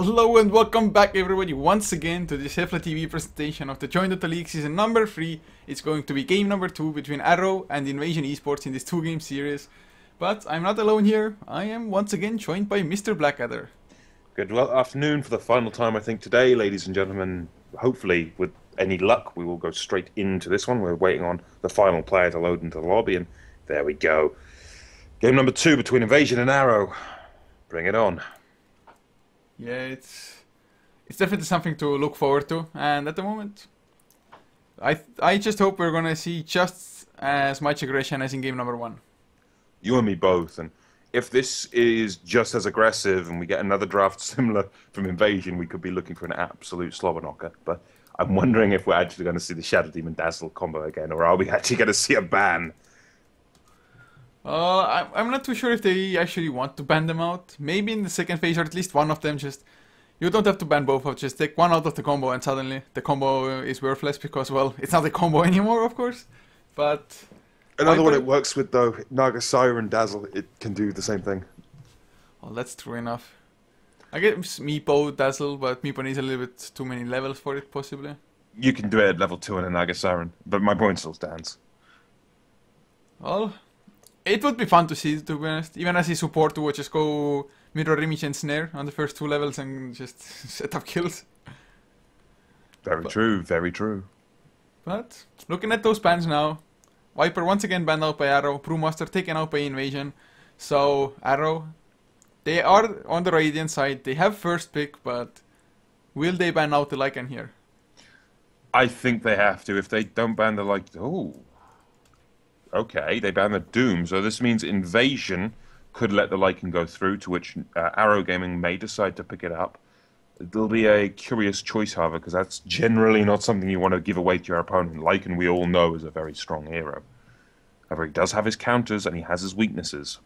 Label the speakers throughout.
Speaker 1: Hello and welcome back everybody once again to this HeflaTV presentation of the Join Dota League season number 3. It's going to be game number 2 between Arrow and Invasion Esports in this 2-game series. But I'm not alone here, I am once again joined by Mr. Blackadder.
Speaker 2: Good afternoon for the final time, I think, today, ladies and gentlemen. Hopefully, with any luck, we will go straight into this one. We're waiting on the final player to load into the lobby, and there we go. Game number 2 between Invasion and Arrow. Bring it on.
Speaker 1: Yeah, it's definitely something to look forward to, and at the moment, I just hope we're gonna see just as much aggression as in game number 1.
Speaker 2: You and me both, and if this is just as aggressive and we get another draft similar from Invasion, we could be looking for an absolute slobber knocker. But I'm wondering if we're actually going to see the Shadow Demon Dazzle combo again, or are we actually going to see a ban?
Speaker 1: I'm not too sure if they actually want to ban them out. Maybe in the second phase, or at least one of them. Just you don't have to ban both of. Just take one out of the combo, and suddenly the combo is worthless because, well, it's not a combo anymore, of course. But
Speaker 2: another one it works with though, Naga Siren Dazzle. It can do the same thing.
Speaker 1: Well, that's true enough. I guess Meepo Dazzle, but Meepo needs a little bit too many levels for it, possibly.
Speaker 2: You can do it at level 2 in a Naga Siren, but my point still stands.
Speaker 1: Well, it would be fun to see, to be honest. Even as a support to just go Mirror Image and Snare on the first 2 levels and just set up kills.
Speaker 2: Very true, very true.
Speaker 1: But, looking at those bans now, Viper once again banned out by Arrow, Brewmaster taken out by Invasion. So, Arrow, they are on the Radiant side, they have first pick, but will they ban out the Lycan here?
Speaker 2: I think they have to. If they don't ban the okay, they ban the Doom, so this means Invasion could let the Lycan go through, to which Arrow Gaming may decide to pick it up. It'll be a curious choice, however, because that's generally not something you want to give away to your opponent. Lycan, we all know, is a very strong hero. However, he does have his counters, and he has his weaknesses.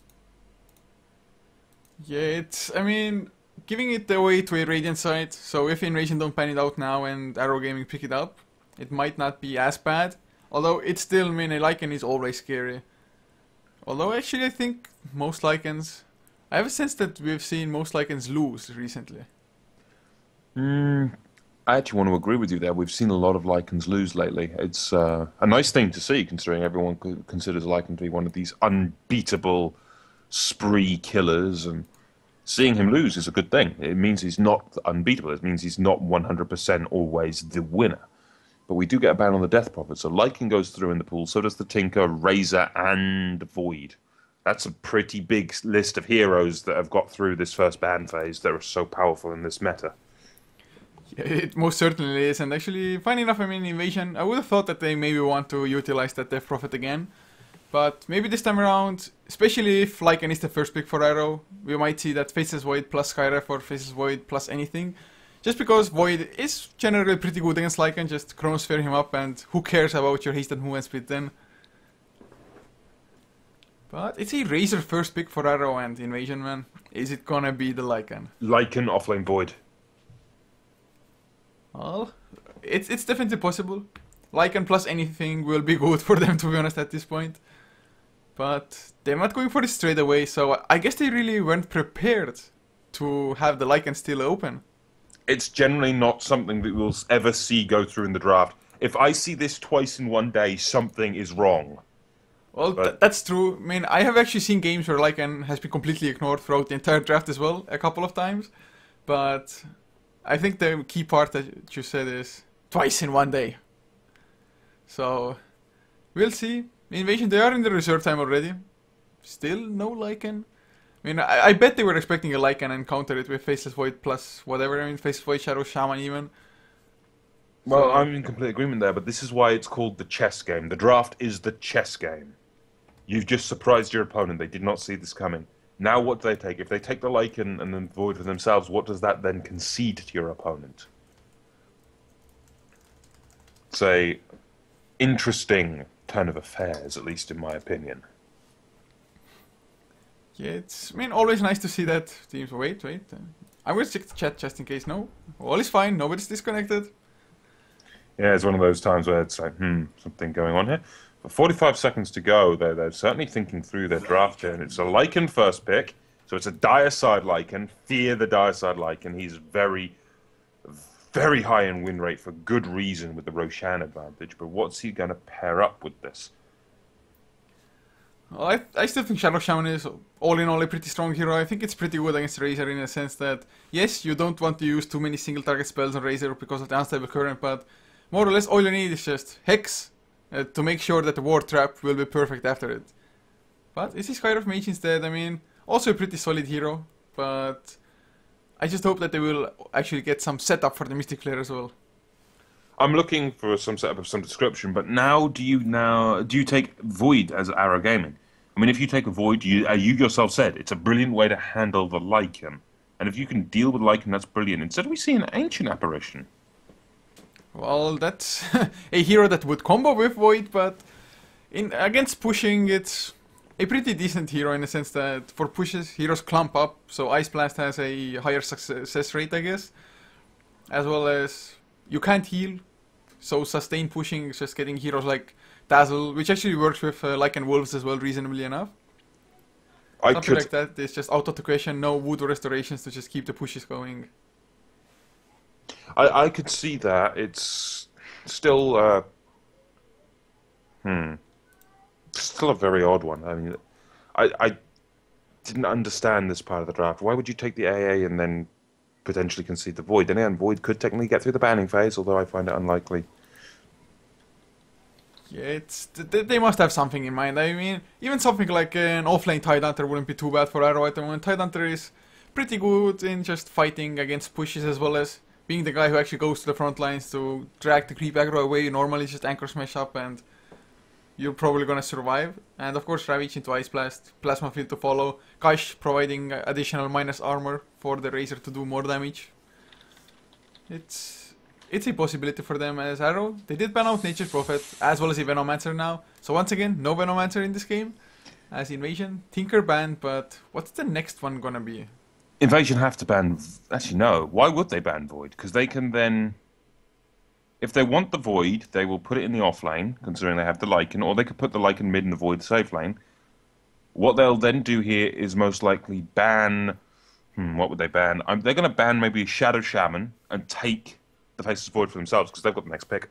Speaker 1: Yeah, I mean, giving it away to a Radiant side, so if Invasion don't ban it out now and Arrow Gaming pick it up, it might not be as bad. Although it's still, I mean, a Lycan is always scary. Although actually I think most Lycans, I have a sense that we've seen most Lycans lose recently.
Speaker 2: I actually want to agree with you there. We've seen a lot of Lycans lose lately. It's a nice thing to see, considering everyone considers Lycan to be one of these unbeatable spree killers, and seeing him lose is a good thing. It means he's not unbeatable. It means he's not 100% always the winner. But we do get a ban on the Death Prophet, so Lycan goes through in the pool, so does the Tinker, Razor, and Void. That's a pretty big list of heroes that have got through this first ban phase that are so powerful in this meta.
Speaker 1: Yeah, it most certainly is, and actually, funny enough, I mean, Invasion, I would have thought that they maybe want to utilize that Death Prophet again. But maybe this time around, especially if Lycan is the first pick for Arrow, we might see that Faceless Void plus Skyref or Faceless Void plus anything. Just because Void is generally pretty good against Lycan, just Chronosphere him up, and who cares about your haste and move and split then. But it's a Razor first pick for Arrow and Invasion, man. Is it gonna be the Lycan?
Speaker 2: Lycan offlane Void.
Speaker 1: Well, it's definitely possible. Lycan plus anything will be good for them, to be honest, at this point. But they're not going for it straight away, so I guess they really weren't prepared to have the Lycan still open.
Speaker 2: It's generally not something that we'll ever see go through in the draft. If I see this twice in one day, something is wrong.
Speaker 1: Well, that's true. I mean, I have actually seen games where Lycan has been completely ignored throughout the entire draft as well, a couple of times. But I think the key part that you said is twice in one day. So, we'll see. Invasion, they are in the reserve time already. Still no Lycan. I mean, I bet they were expecting a Lycan and counter it with Faceless Void plus whatever. I mean, Faceless Void, Shadow, Shaman even.
Speaker 2: Well, I'm in complete agreement there, but this is why it's called the chess game. The draft is the chess game. You've just surprised your opponent. They did not see this coming. Now what do they take? If they take the Lycan and then Void for themselves, what does that then concede to your opponent? It's a interesting turn of affairs, at least in my opinion.
Speaker 1: Yeah, I mean, always nice to see that teams. Wait. I'm going to check the chat just in case. No, all is fine. Nobody's disconnected.
Speaker 2: Yeah, it's one of those times where it's like, something going on here. For 45 seconds to go, they're certainly thinking through their draft here, and it's a Lycan first pick, So it's a dire side Lycan. Fear the dire side Lycan. He's very, very high in win rate for good reason with the Roshan advantage. But what's he going to pair up with this?
Speaker 1: Well, I still think Shadow Shaman is all in all a pretty strong hero. I think it's pretty good against Razor in a sense that, yes, you don't want to use too many single target spells on Razor because of the unstable current, but more or less all you need is just Hex to make sure that the Ward Trap will be perfect after it. But is this Skyr of Mage instead? I mean, also a pretty solid hero, but I just hope that they will actually get some setup for the Mystic Flare as well.
Speaker 2: I'm looking for some setup of some description, but do you take Void as Arrow Gaming? I mean, if you take a Void, you yourself said it's a brilliant way to handle the Lycan, and if you can deal with Lycan, that's brilliant. Instead, we see an Ancient Apparition.
Speaker 1: Well, that's a hero that would combo with Void, but against pushing, it's a pretty decent hero in the sense that for pushes, heroes clump up, so Ice Blast has a higher success rate, I guess, as well as you can't heal, so sustained pushing is just getting heroes like Dazzle, which actually works with Lycan Wolves as well, reasonably enough. Something like that, it's just auto to question, no voodoo restorations to just keep the pushes going.
Speaker 2: I could see that. It's still still a very odd one. I mean, I didn't understand this part of the draft. Why would you take the AA and then potentially concede the Void? Then again, Void could technically get through the banning phase, although I find it unlikely.
Speaker 1: Yeah, they must have something in mind. I mean, even something like an offlane Tidehunter wouldn't be too bad for Arrow at the moment. Tidehunter is pretty good in just fighting against pushes as well as being the guy who actually goes to the front lines to drag the creep aggro away. You normally just anchor smash up and you're probably gonna survive. And of course Ravage into Ice Blast, Plasma Field to follow, Kaish providing additional minus armor for the Razor to do more damage. It's a possibility for them as Arrow. They did ban out Nature's Prophet as well as a Venomancer now. So once again, no Venomancer in this game as Invasion. Tinker banned, but what's the next one gonna be?
Speaker 2: Invasion have to ban... Actually, no. Why would they ban Void? Because they can then... If they want the Void, they will put it in the off lane, considering they have the Lycan, or they could put the Lycan mid and the Void safe lane. What they'll then do here is most likely ban... what would they ban? They're going to ban maybe Shadow Shaman and take the Faceless Void for themselves, because they've got the next pick.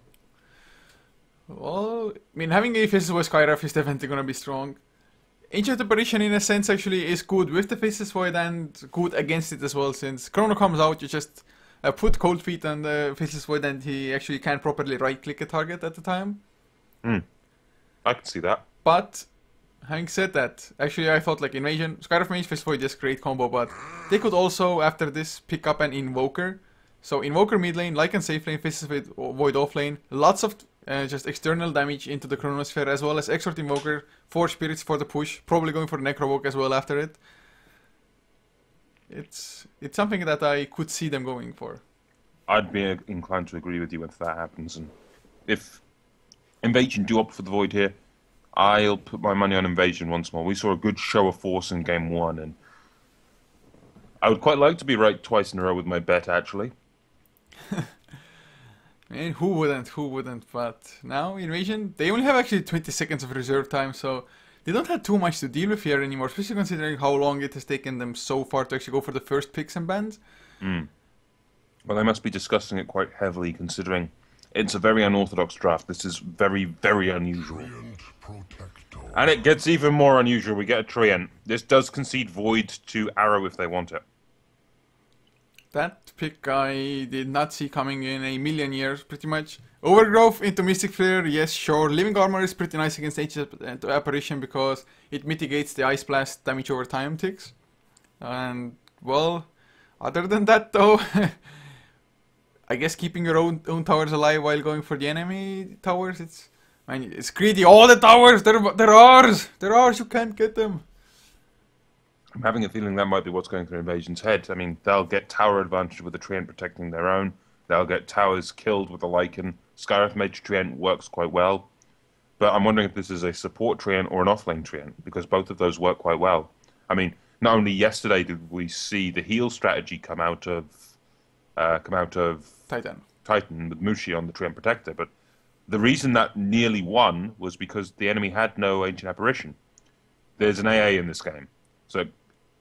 Speaker 1: Well, I mean, having a Faceless Void Skyraf is definitely going to be strong. Ancient Apparition in a sense actually is good with the Faceless Void and good against it as well, since Chrono comes out, you just put Cold Feet on the Faceless Void and he actually can't properly right-click a target at the time.
Speaker 2: I can see that.
Speaker 1: But, having said that, actually I thought like Invasion, Skyrim Mage, Faceless Void is great combo, but they could also, after this, pick up an Invoker. So Invoker mid lane, Lycan safe lane, Faceless Void off lane, lots of just external damage into the Chronosphere, as well as Exort Invoker, 4 spirits for the push, probably going for Necrovoke as well after it. It's something that I could see them going for.
Speaker 2: I'd be inclined to agree with you if that happens, and if Invasion do opt for the Void here, I'll put my money on Invasion once more. We saw a good show of force in Game 1, and I would quite like to be right twice in a row with my bet, actually.
Speaker 1: Man, who wouldn't, but now Invasion, they only have actually 20 seconds of reserve time, so they don't have too much to deal with here anymore, especially considering how long it has taken them so far to actually go for the first picks and bans.
Speaker 2: Well, they must be discussing it quite heavily, considering it's a very unorthodox draft. This is very, very unusual. And it gets even more unusual. We get a Treant. This does concede Void to Arrow if they want it.
Speaker 1: That pick I did not see coming in a million years, pretty much. Overgrowth into Mystic Flare, yes, sure. Living Armor is pretty nice against Ancient Apparition because it mitigates the Ice Blast damage over time ticks. And, well, other than that though, I guess keeping your own towers alive while going for the enemy towers, it's greedy. All the towers, they're ours! They're ours, you can't get them.
Speaker 2: I'm having a feeling that might be what's going through Invasion's head. I mean, they'll get tower advantage with the Treant protecting their own. They'll get towers killed with the Lycan. Skywrath Mage Treant works quite well. But I'm wondering if this is a support Treant or an offlane Treant, because both of those work quite well. I mean, not only yesterday did we see the heal strategy come out of Titan with Mushi on the Treant Protector, but the reason that nearly won was because the enemy had no Ancient Apparition. There's an AA in this game. So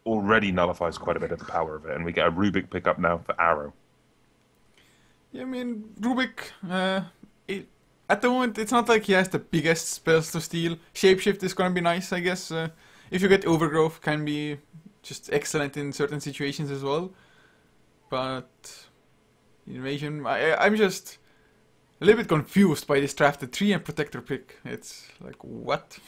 Speaker 2: already nullifies quite a bit of the power of it, and we get a Rubik pickup now for Arrow.
Speaker 1: Yeah, I mean, Rubik, at the moment, it's not like he has the biggest spells to steal. Shapeshift is gonna be nice, I guess. If you get Overgrowth, can be just excellent in certain situations as well. But Invasion, I'm just a little bit confused by this drafted 3 and Protector pick. It's like, what?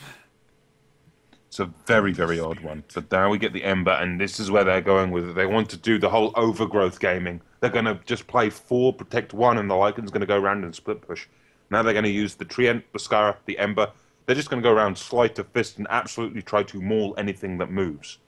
Speaker 2: It's a very, very odd one. But now we get the Ember, and this is where they're going with it. They want to do the whole overgrowth gaming. They're going to just play 4, protect 1, and the Lycan's going to go around and split push. Now they're going to use the Treant, the Skara, the Ember. They're just going to go around sleight of fist and absolutely try to maul anything that moves.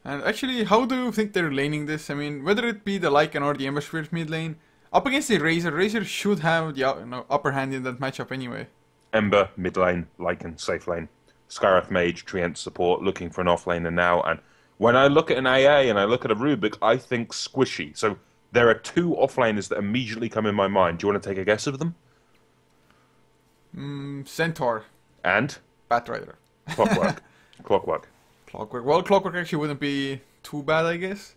Speaker 1: And actually, how do you think they're laning this? I mean, whether it be the Lycan or the Ember Spirit mid lane, up against the Razor should have the upper hand in that matchup anyway.
Speaker 2: Ember, mid lane, Lycan, safe lane. Skarath Mage, Treant support, looking for an offlaner now. And when I look at an AA and I look at a Rubik, I think squishy. So there are 2 offlaners that immediately come in my mind. Do you want to take a guess of them?
Speaker 1: Centaur.
Speaker 2: And?
Speaker 1: Batrider.
Speaker 2: Clockwork. Clockwork.
Speaker 1: Clockwork. Well, Clockwork actually wouldn't be too bad, I guess.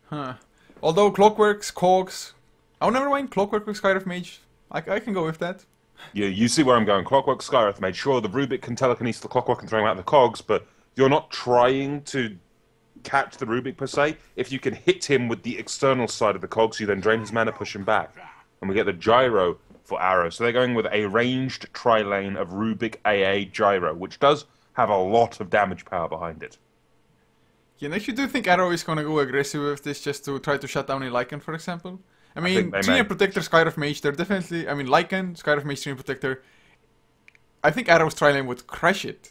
Speaker 1: Huh. Although Clockwork's Cogs... Oh, never mind. Clockwork with Skyraf Mage. I can go with that.
Speaker 2: Yeah, you see where I'm going. Clockwork, Skyreth Mage. Sure, the Rubik can telekinesis the Clockwork and throw him out the cogs, but you're not trying to catch the Rubik per se. If you can hit him with the external side of the cogs, you then drain his mana, push him back. And we get the Gyro for Arrow. So they're going with a ranged tri-lane of Rubik AA Gyro, which does have a lot of damage power behind it.
Speaker 1: Yeah, and I actually do think Arrow is going to go aggressive with this just to try to shut down a Lycan, for example. I mean, Tree and Protector, Skyraf Mage, they're definitely... I mean, Lycan, Skyraf Mage, Tree and Protector. I think Arrow's tri-lane would crush it.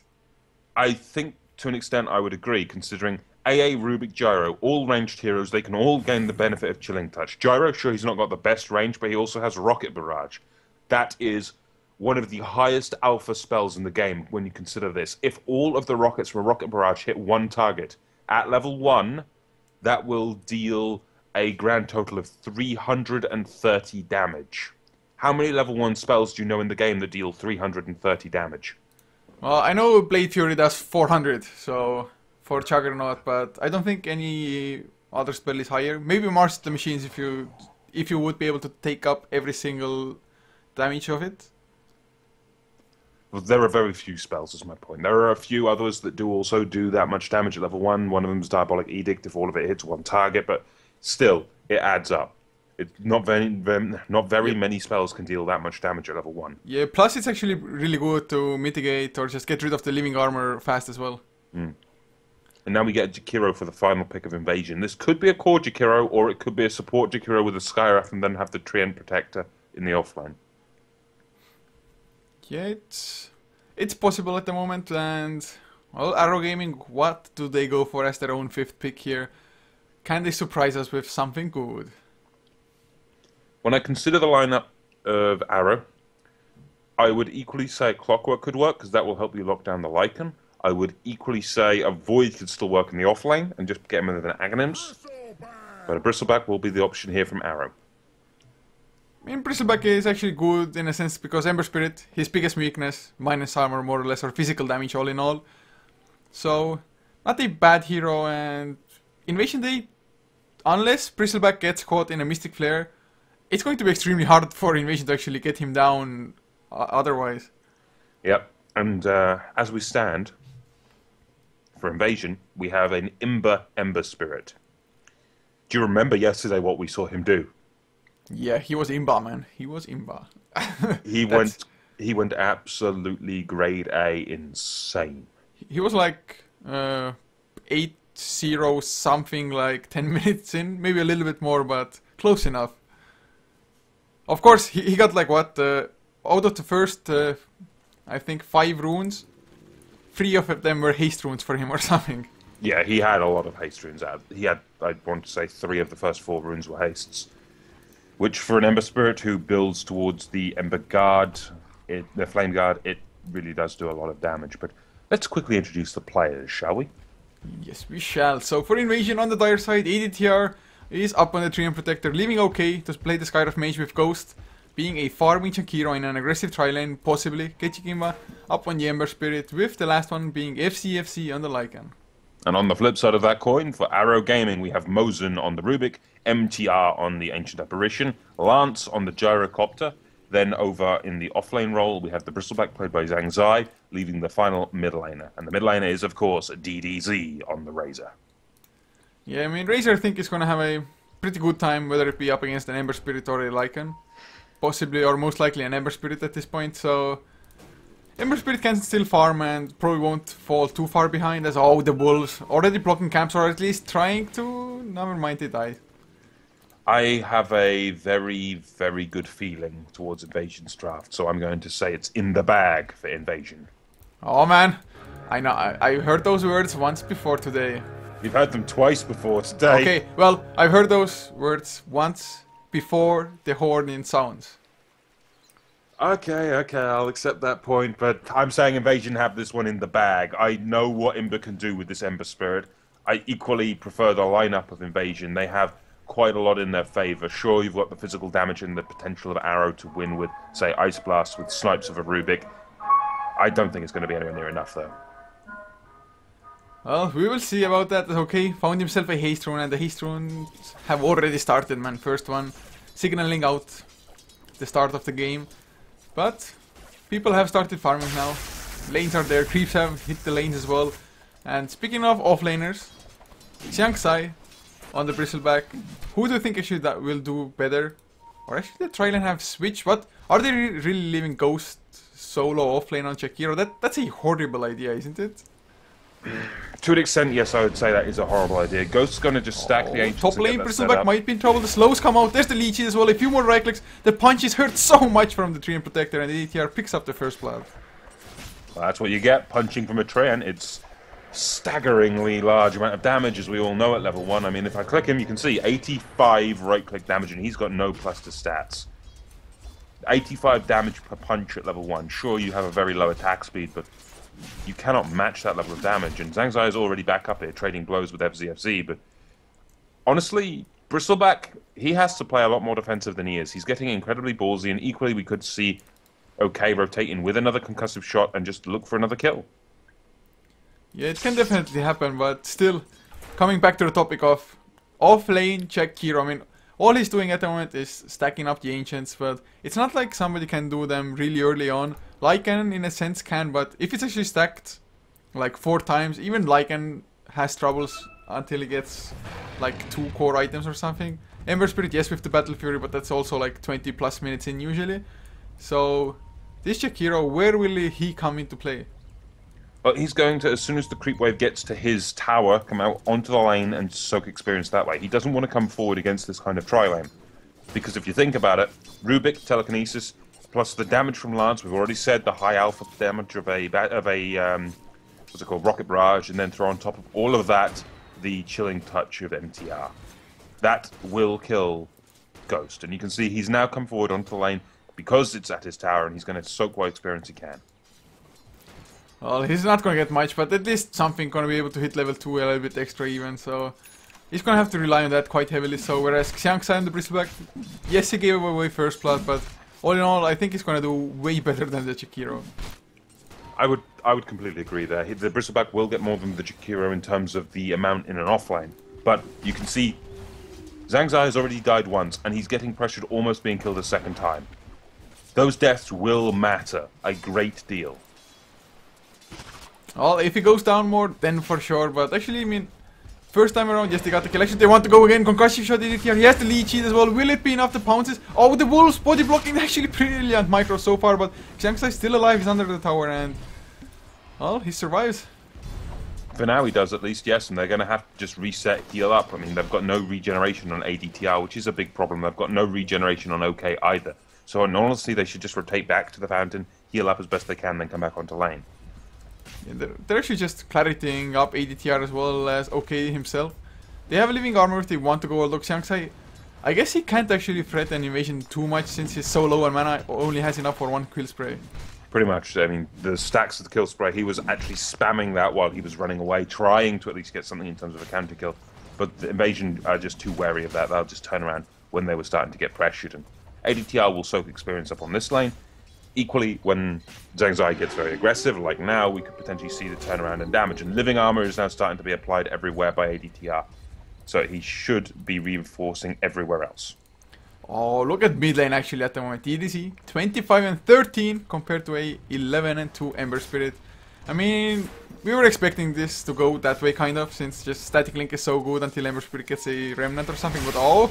Speaker 2: I think, to an extent, I would agree, considering AA, Rubik, Gyro, all ranged heroes, they can all gain the benefit of Chilling Touch. Gyro, sure, he's not got the best range, but he also has Rocket Barrage. That is one of the highest alpha spells in the game when you consider this. If all of the rockets from Rocket Barrage hit 1 target, at level 1, that will deal a grand total of 330 damage. How many level 1 spells do you know in the game that deal 330 damage?
Speaker 1: Well, I know Blade Fury does 400, so for Juggernaut, but I don't think any other spell is higher. Maybe Mars the Machines if you would be able to take up every single damage of it.
Speaker 2: Well, there are very few spells, is my point. There are a few others that do also do that much damage at level 1. One of them is Diabolic Edict if all of it hits 1 target, but still, it adds up. It's not very many spells can deal that much damage at level 1.
Speaker 1: Yeah, plus it's actually really good to mitigate or just get rid of the living armor fast as well.
Speaker 2: Mm. And now we get Jakiro for the final pick of Invasion. This could be a core Jakiro, or it could be a support Jakiro with a Skyraf and then have the Treant Protector in the offline.
Speaker 1: Yeah, it's possible at the moment, and well, Arrow Gaming, what do they go for as their own 5th pick here? Can they surprise us with something good?
Speaker 2: When I consider the lineup of Arrow, I would equally say Clockwork could work, because that will help you lock down the Lycan. I would equally say a Void could still work in the offlane, and just get him with an Aghanims. But a Bristleback will be the option here from Arrow.
Speaker 1: I mean, Bristleback is actually good in a sense, because Ember Spirit, his biggest weakness, minus armor more or less, or physical damage all in all. So, not a bad hero, and Invasion Day, unless Bristleback gets caught in a Mystic Flare, it's going to be extremely hard for Invasion to actually get him down otherwise.
Speaker 2: Yep, and as we stand, for Invasion, we have an Ember Spirit. Do you remember yesterday what we saw him do?
Speaker 1: Yeah, he was Imba, man. He was Imba.
Speaker 2: He went absolutely grade A insane.
Speaker 1: He was like 8-0 something like 10 minutes in, maybe a little bit more, but close enough. Of course, he got like what, out of the first, I think 5 runes, 3 of them were haste runes for him or something.
Speaker 2: Yeah, he had a lot of haste runes out. He had, I'd want to say, 3 of the first 4 runes were hastes. Which, for an Ember Spirit who builds towards the Ember Guard, the Flame Guard, it really does do a lot of damage. But let's quickly introduce the players, shall we?
Speaker 1: Yes, we shall. So, for Invasion on the dire side, ADTR is up on the Treant Protector, leaving OK to play the Skyraf Mage with Ghost. being a farming Shakiro in an aggressive tri-lane, possibly Kechikima up on the Ember Spirit, with the last one being FCFC on the Lycan.
Speaker 2: And on the flip side of that coin, for Arrow Gaming, we have Mosin on the Rubik, MTR on the Ancient Apparition, Lance on the Gyrocopter. Then over in the offlane role, we have the Bristleback played by Zhang Zai, leaving the final mid laner. And the mid laner is, of course, DDZ on the Razor.
Speaker 1: Yeah, I mean, Razor I think is going to have a pretty good time, whether it be up against an Ember Spirit or a Lycan. Possibly, or most likely, an Ember Spirit at this point, so... Ember Spirit can still farm and probably won't fall too far behind, as the Wolves already blocking camps, or at least trying to... Never mind, they died.
Speaker 2: I have a very, very good feeling towards Invasion's draft, so I'm going to say it's in the bag for Invasion.
Speaker 1: Oh man, I know, I heard those words once before today.
Speaker 2: You've heard them twice before today.
Speaker 1: Okay, well, I've heard those words once before the horn in sounds.
Speaker 2: Okay, I'll accept that point, but I'm saying Invasion have this one in the bag. I know what Ember can do with this Ember Spirit. I equally prefer the lineup of Invasion. They have quite a lot in their favor. Sure, you've got the physical damage and the potential of Arrow to win with, say, Ice Blast, with Snipes of a Rubik. I don't think it's going to be anywhere near enough, though.
Speaker 1: Well, we will see about that. Okay, found himself a Haste Rune, and the Haste Runes have already started, man. First one, signaling out the start of the game. But people have started farming now. Lanes are there, creeps have hit the lanes as well. And speaking of offlaners, Xiang Sai on the Bristleback. Who do you think actually that will do better? Or actually the tri-lane have switched? What? Are they really leaving Ghost solo offlane on Shakiro? That's a horrible idea, isn't it?
Speaker 2: To an extent, yes, I would say that is a horrible idea. Ghost's going to just stack the Ancients.
Speaker 1: Top lane, Bristleback might be in trouble. The slows come out. There's the leeches as well. A few more right clicks. The punches hurt so much from the Treant Protector, and the ATR picks up the first blood.
Speaker 2: Well, that's what you get, punching from a Treant. It's staggeringly large amount of damage, as we all know at level 1. I mean, if I click him, you can see 85 right-click damage, and he's got no plus to stats. 85 damage per punch at level 1. Sure, you have a very low attack speed, but you cannot match that level of damage. And Zhang Zai is already back up here, trading blows with FZFZ, but honestly, Bristleback, he has to play a lot more defensive than he is. He's getting incredibly ballsy, and equally we could see OK rotating with another concussive shot and just look for another kill.
Speaker 1: Yeah, it can definitely happen, but still, coming back to the topic of off-lane check hero, I mean, all he's doing at the moment is stacking up the Ancients, but it's not like somebody can do them really early on. Lycan, in a sense, can, but if it's actually stacked like 4 times, even Lycan has troubles until he gets like 2 core items or something. Ember Spirit, yes, with the Battle Fury, but that's also like 20 plus minutes in usually. So, this Shakiro, where will he come into play?
Speaker 2: Well, he's going to, as soon as the creep wave gets to his tower, come out onto the lane and soak experience that way. He doesn't want to come forward against this kind of tri-lane. Because if you think about it, Rubik, Telekinesis, plus the damage from Lance, we've already said the high alpha damage of a what's it called, Rocket Barrage, and then throw on top of all of that the chilling touch of MTR. That will kill Ghost. And you can see he's now come forward onto the lane because it's at his tower, and he's going to soak what experience he can.
Speaker 1: Well, he's not going to get much, but at least something going to be able to hit level 2 a little bit extra even, so he's going to have to rely on that quite heavily. So whereas Xiang Sai and the Bristleback, yes, he gave away first blood, but all in all, I think he's going to do way better than the Shakiro.
Speaker 2: I would completely agree there. The Bristleback will get more than the Shakiro in terms of the amount in an offlane, but you can see Zhang Zai has already died once, and he's getting pressured, almost being killed a second time. Those deaths will matter a great deal.
Speaker 1: Well, if he goes down more, then for sure, but actually, I mean, first time around, yes, they got the collection, they want to go again, concussive shot did it here, he has the lead cheat as well, will it be enough to pounces? Oh, the Wolves body blocking, actually brilliant micro so far, but Xiang Sai is still alive, he's under the tower, and, well, he survives.
Speaker 2: For now he does at least, yes, and they're going to have to just reset, heal up. I mean, they've got no regeneration on ADTR, which is a big problem. They've got no regeneration on OK either. So, in honesty, they should just rotate back to the fountain, heal up as best they can, then come back onto lane.
Speaker 1: Yeah, they're actually just claritying up ADTR as well as OK himself. They have a living armor if they want to go. Look, Xiang Sai, I guess he can't actually threat an invasion too much since he's so low and mana only has enough for 1 kill spray.
Speaker 2: Pretty much. I mean, the stacks of the kill spray, he was actually spamming that while he was running away, trying to at least get something in terms of a counter kill. But the invasion are just too wary of that. They'll just turn around when they were starting to get pressured. And ADTR will soak experience up on this lane. Equally, when Zhang Zai gets very aggressive, like now, we could potentially see the turnaround and damage. And living armor is now starting to be applied everywhere by ADTR. So he should be reinforcing everywhere else.
Speaker 1: Oh, look at mid lane actually at the moment. EDC 25 and 13 compared to a 11 and 2 Ember Spirit. I mean, we were expecting this to go that way kind of, since just static link is so good until Ember Spirit gets a remnant or something. But oh,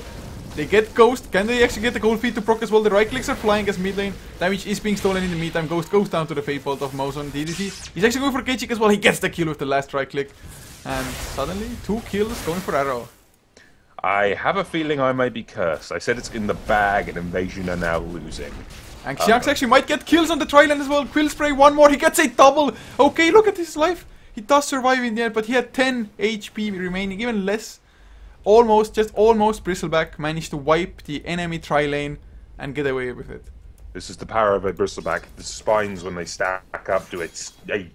Speaker 1: they get Ghost. Can they actually get the gold feed to proc as well? The right clicks are flying as mid lane. Damage is being stolen in the meantime. Ghost goes down to the Fate Bolt of Mouse on DDC. He's actually going for K-Chick as well. He gets the kill with the last right click. And suddenly, 2 kills going for Arrow.
Speaker 2: I have a feeling I may be cursed. I said it's in the bag and Invasion are now losing.
Speaker 1: And Xiangx actually might get kills on the tri-lane as well. Quill Spray, one more. He gets a double. Okay, look at his life. He does survive in the end, but he had 10 HP remaining, even less. Almost, just almost, Bristleback managed to wipe the enemy tri-lane and get away with it.
Speaker 2: This is the power of a Bristleback. The spines, when they stack up, do a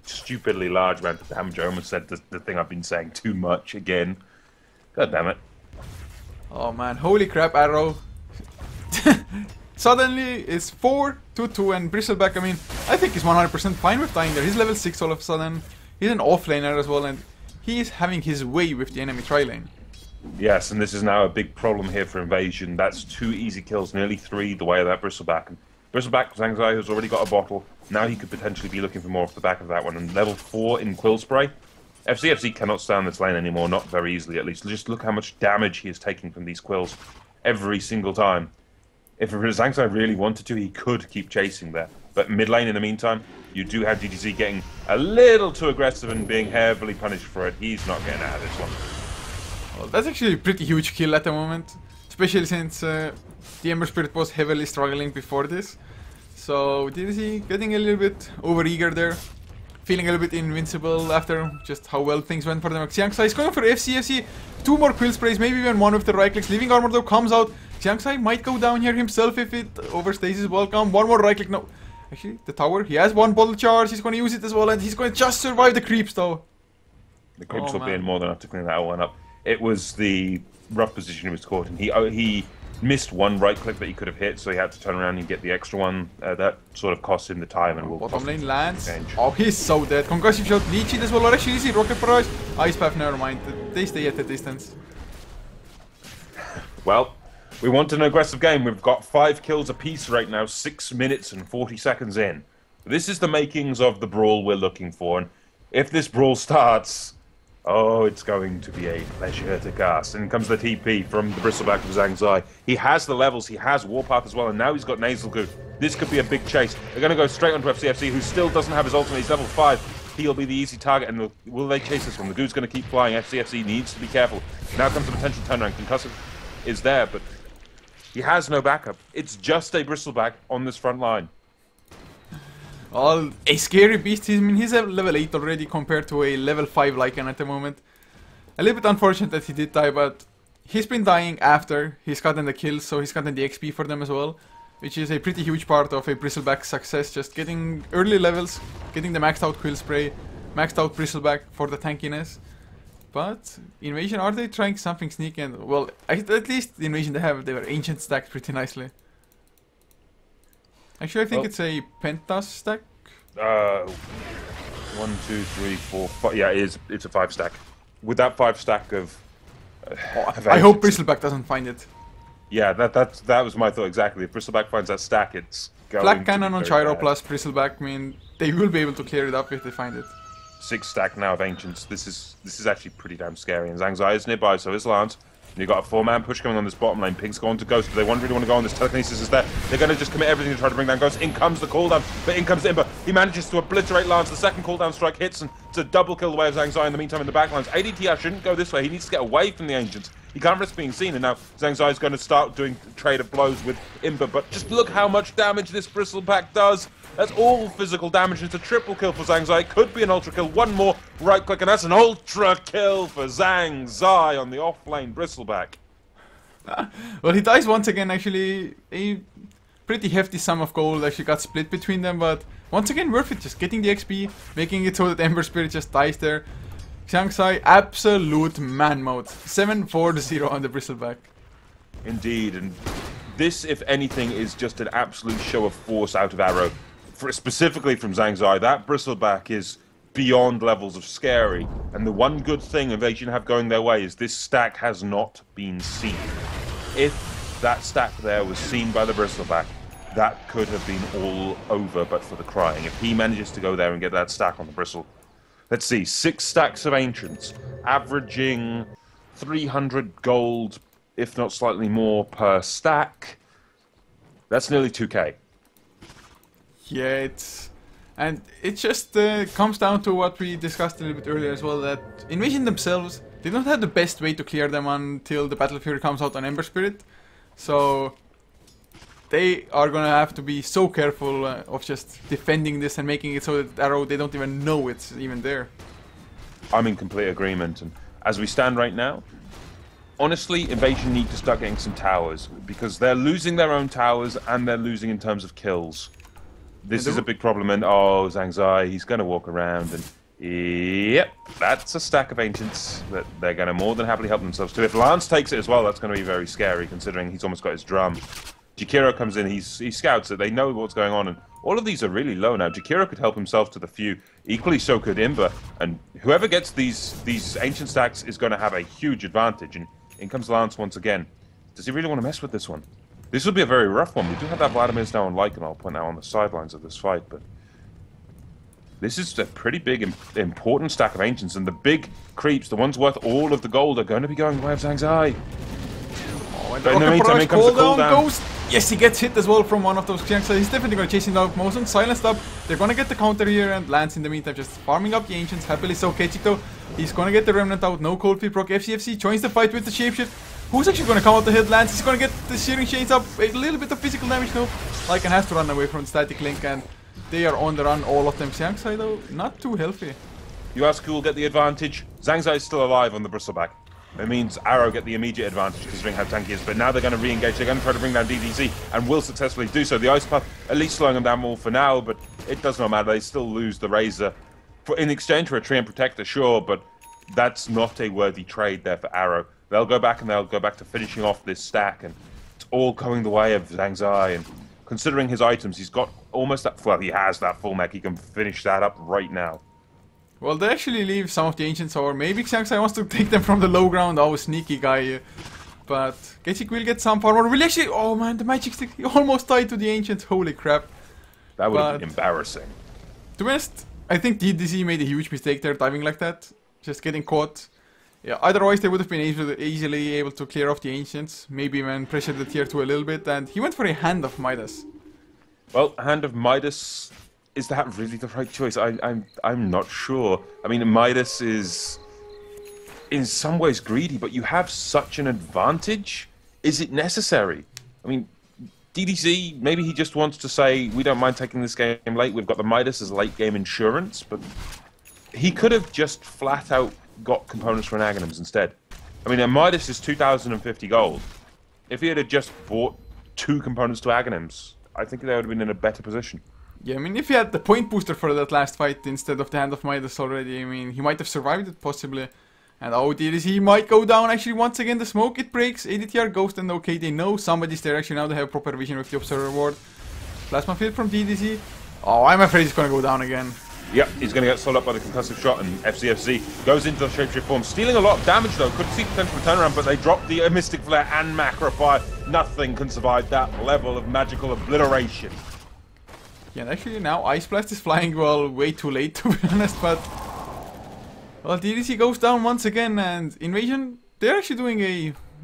Speaker 2: stupidly large amount of damage. I almost said the thing I've been saying too much again. God damn it.
Speaker 1: Oh man, holy crap, Arrow. Suddenly it's 4-2-2 and Bristleback, I mean, I think he's 100% fine with dying there. He's level 6 all of a sudden. He's an offlaner as well, and he's having his way with the enemy tri-lane.
Speaker 2: Yes, and this is now a big problem here for Invasion. That's 2 easy kills, nearly 3 the way of that Bristleback. And Bristleback, Zhang Zai has already got a bottle. Now he could potentially be looking for more off the back of that one. And level 4 in Quill Spray. FCFC cannot stand this lane anymore, not very easily at least. Just look how much damage he is taking from these quills every single time. If Zhang Zai really wanted to, he could keep chasing there. But mid lane in the meantime, you do have DDC getting a little too aggressive and being heavily punished for it. He's not getting out of this one.
Speaker 1: Well, that's actually a pretty huge kill at the moment. Especially since the Ember Spirit was heavily struggling before this. So DDC getting a little bit overeager there. Feeling a little bit invincible after just how well things went for them. Xiangx is going for FCFC. 2 more Quill Sprays, maybe even 1 with the right clicks. Living Armor though comes out. Xiangx might go down here himself if it overstays his welcome. 1 more right click. No. Actually, the tower. He has 1 bottle charge. He's going to use it as well. And he's going to just survive the creeps though.
Speaker 2: The creeps will be in more than enough to clean that one up. It was the rough position he was caught in. He missed 1 right click that he could have hit, so he had to turn around and get the extra one. That sort of cost him the time and will
Speaker 1: bottom lane lands.
Speaker 2: Change.
Speaker 1: Oh, he's so dead. Concussive shot, leech it as well. Or actually, is he rocket barrage? Ice path, never mind. They stay at the distance.
Speaker 2: Well, we want an aggressive game. We've got 5 kills apiece right now, 6 minutes and 40 seconds in. This is the makings of the brawl we're looking for, and if this brawl starts, oh, it's going to be a pleasure to cast. And comes the TP from the Bristleback of Zhang Zai. He has the levels, he has Warpath as well, and now he's got Nasal Goo. This could be a big chase. They're going to go straight onto FCFC, who still doesn't have his ultimate. He's level 5. He'll be the easy target, and will they chase this one? The Goo's going to keep flying. FCFC needs to be careful. Now comes the potential turnaround. Concussive is there, but he has no backup. It's just a Bristleback on this front line.
Speaker 1: Well, a scary beast. I mean, he's at level 8 already compared to a level 5 Lycan at the moment. A little bit unfortunate that he did die, but he's been dying after he's gotten the kills, so he's gotten the XP for them as well. Which is a pretty huge part of a Bristleback's success, just getting early levels, getting the maxed out Quill Spray, maxed out Bristleback for the tankiness. But Invasion, are they trying something sneaky? And well, at least the Invasion they have, they were ancient stacked pretty nicely. Actually, I think it's a Penta stack.
Speaker 2: 1, 2, 3, 4, 5. Yeah, it's a 5 stack. With that 5 stack of,
Speaker 1: I hope Bristleback doesn't find it.
Speaker 2: Yeah, that was my thought exactly. If Bristleback finds that stack, it's going
Speaker 1: Flak Cannon
Speaker 2: to
Speaker 1: on
Speaker 2: be
Speaker 1: Gyro
Speaker 2: bad.
Speaker 1: plus Bristleback, I mean, they will be able to clear it up if they find it.
Speaker 2: 6 stack now of Ancients. This is actually pretty damn scary. And Zhang Zai is nearby, so is Lance. And you've got a 4-man push coming on this bottom lane. Pink's going to Ghost. Do they really want to go on this? Telekinesis is there. They're going to just commit everything to try to bring down Ghost. In comes the cooldown, but in comes Imber. He manages to obliterate Lance. The second cooldown strike hits, and it's a double kill the way of Zhang Zai in the meantime in the backlines. ADTR shouldn't go this way. He needs to get away from the Ancients. He can't risk being seen, and now Zhang Zai is going to start doing trade of blows with Imber. But just look how much damage this Bristleback does. That's all physical damage. It's a triple kill for Zhang Zai. Could be an ultra kill. 1 more right click, and that's an ultra kill for Zhang Zai on the off-lane Bristleback.
Speaker 1: Well, he dies once again, actually. A pretty hefty sum of gold actually got split between them, but once again worth it. Just getting the XP, making it so that Ember Spirit just dies there. Zhang Zai, absolute man mode. 7-4-0 on the Bristleback.
Speaker 2: Indeed, and This, if anything, is just an absolute show of force out of Arrow. Specifically from Zhang Zai, that bristleback is beyond levels of scary. And the one good thing Invasion have going their way is this stack has not been seen. If that stack there was seen by the bristleback, that could have been all over but for the crying. If he manages to go there and get that stack on the bristle. Let's see, 6 stacks of Ancients, averaging 300 gold, if not slightly more, per stack. That's nearly 2k.
Speaker 1: Yeah, it just comes down to what we discussed a little bit earlier as well, that Invasion themselves, they don't have the best way to clear them until the Battle Fury comes out on Ember Spirit. So they are gonna have to be so careful of just defending this and making it so that Arrow, they don't even know it's even there.
Speaker 2: I'm in complete agreement, and as we stand right now, honestly, Invasion need to start getting some towers, because they're losing their own towers and they're losing in terms of kills. This is a big problem, and oh, Zhang Zai, he's going to walk around, and yep, that's a stack of Ancients that they're going to more than happily help themselves to. If Lance takes it as well, that's going to be very scary, considering he's almost got his drum. Jakiro comes in, he scouts it, they know what's going on, and all of these are really low now. Jakiro could help himself to the few, equally so could Imber, and whoever gets these Ancient stacks is going to have a huge advantage, and in comes Lance once again. Does he really want to mess with this one? This will be a very rough one. We do have that Vladimir's now on Lycan, I'll point out on the sidelines of this fight, but this is a pretty big, important stack of Ancients, and the big creeps, the ones worth all of the gold, are going to be going by Zhang Zai.
Speaker 1: Oh, and in the meantime, in comes the cooldown. Goes. Yes, he gets hit as well from one of those Xiang, so he's definitely going to chase him down. Motion silenced up. They're going to get the counter here, and Lance in the meantime just farming up the Ancients. Happily so. Kechito, he's going to get the Remnant out. No cold feet proc. FCFC joins the fight with the Shapeshift. Who's actually going to come out the hill? Lance is going to get the Shearing Chains up. A little bit of physical damage though. Lycan has to run away from the Static Link, and they are on the run, all of them. Xiang Sai though, not too healthy.
Speaker 2: You ask who will get the advantage? Zhang Zai is still alive on the bristleback. It means Arrow get the immediate advantage considering how tanky he is, but now they're going to re-engage. They're going to try to bring down DDZ and will successfully do so. The Ice Path at least slowing them down more for now, but it does not matter. They still lose the Razor in exchange for a Tree and Protector, sure, but that's not a worthy trade there for Arrow. They'll go back and they'll go back to finishing off this stack, and it's all going the way of Zhang Zai. And considering his items, he's got almost that, well, he has that full mech. He can finish that up right now.
Speaker 1: Well, they actually leave some of the Ancients, or maybe Xiang Sai wants to take them from the low ground. Oh, sneaky guy. But Kechik will get some farm. Will actually, oh man, the Magic Stick, he almost tied to the Ancients. Holy crap.
Speaker 2: That would have been embarrassing.
Speaker 1: To be honest, I think DDZ made a huge mistake there, diving like that. Just getting caught. Yeah, otherwise they would have been easily able to clear off the Ancients. Maybe even pressure the tier 2 a little bit. And he went for a Hand of Midas.
Speaker 2: Well, Hand of Midas, is that really the right choice? I'm not sure. I mean, Midas is in some ways greedy, but you have such an advantage. Is it necessary? I mean, DDZ, maybe he just wants to say, we don't mind taking this game late. We've got the Midas as late game insurance, but he could have just flat out got components for an Aghanims instead. I mean, a Midas is 2,050 gold. If he had just bought 2 components to Aghanims, I think they would have been in a better position.
Speaker 1: Yeah, I mean, if he had the point booster for that last fight instead of the Hand of Midas already, I mean, he might have survived it possibly. And oh, DDZ might go down actually once again. The smoke, it breaks. ADTR Ghost, and okay, they know somebody's there. Actually, now they have proper vision with the Observer Ward. Plasma Field from DDZ. Oh, I'm afraid he's going to go down again.
Speaker 2: Yep, he's going to get sold up by the concussive shot, and FCFC goes into the shapeshift form, stealing a lot of damage though. Could see potential turnaround, but they drop the Mystic Flare and Macro Fire. Nothing can survive that level of magical obliteration.
Speaker 1: Yeah, and actually now Ice Blast is flying, well, way too late to be honest, but well, DDC goes down once again, and Invasion, they're actually doing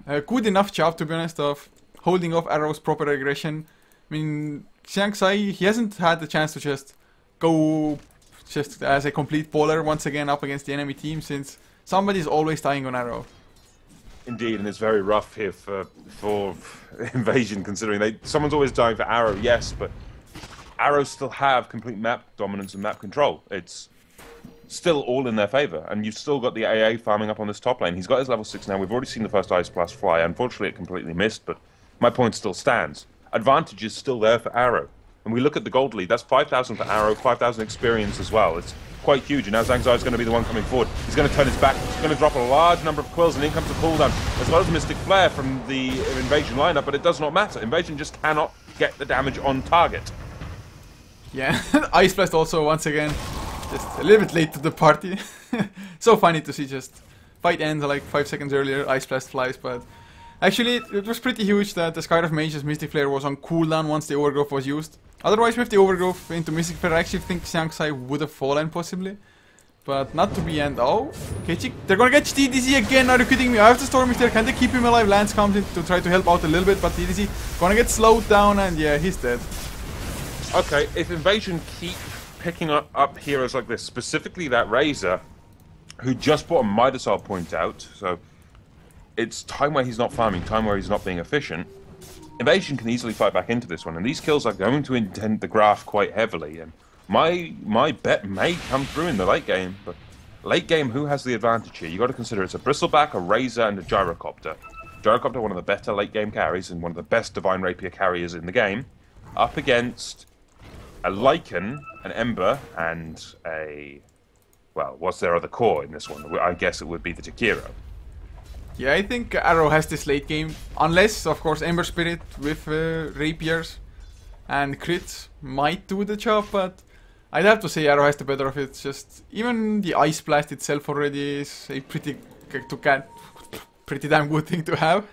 Speaker 1: a good enough job, to be honest, of holding off Arrow's proper aggression. I mean, Xiang Sai, he hasn't had the chance to just go just as a complete bowler once again up against the enemy team, since somebody's always dying on Arrow.
Speaker 2: Indeed, and it's very rough here for Invasion, considering someone's always dying for Arrow, yes, but Arrows still have complete map dominance and map control. It's still all in their favor, and you've still got the AA farming up on this top lane. He's got his level 6 now. We've already seen the first Ice Blast fly. Unfortunately, it completely missed, but my point still stands. Advantage is still there for Arrow. And we look at the gold lead, that's 5,000 for Arrow, 5,000 experience as well. quite huge, and now Zhangzai is going to be the one coming forward. He's going to turn his back, he's going to drop a large number of quills, and in comes the cooldown, as well as the Mystic Flare from the Invasion lineup, but it does not matter. Invasion just cannot get the damage on target.
Speaker 1: Yeah, Ice Blast also, once again, just a little bit late to the party. So funny to see just fight ends like 5 seconds earlier, Ice Blast flies, but actually it was pretty huge that the Skyrift Mage's Mystic Flare was on cooldown once the Overgrowth was used. Otherwise, with the Overgrowth into Mystic Flare, I actually think Xiangsai would have fallen possibly. But not to be end. Oh, okay, they're gonna get TDC again. Are you kidding me? I have to Storm is there. Can they keep him alive? Lance comes in to try to help out a little bit, but TDC gonna get slowed down, and yeah, he's dead.
Speaker 2: Okay, if Invasion keep picking up heroes like this, specifically that Razor, who just brought a Midasol point out, so it's time where he's not farming, time where he's not being efficient. Invasion can easily fight back into this one, and these kills are going to indent the graph quite heavily. And my bet may come through in the late game, but late game, who has the advantage here? You got to consider it's a Bristleback, a Razor, and a Gyrocopter. Gyrocopter, one of the better late game carries and one of the best Divine Rapier carriers in the game, up against a Lycan, an Ember, and a, well, what's their other core in this one? I guess it would be the Takiro.
Speaker 1: Yeah, I think Arrow has this late game, unless, of course, Ember Spirit with Rapiers and crits might do the job, but I'd have to say Arrow has the better of it. It's just, even the Ice Blast itself already is a pretty damn good thing to have.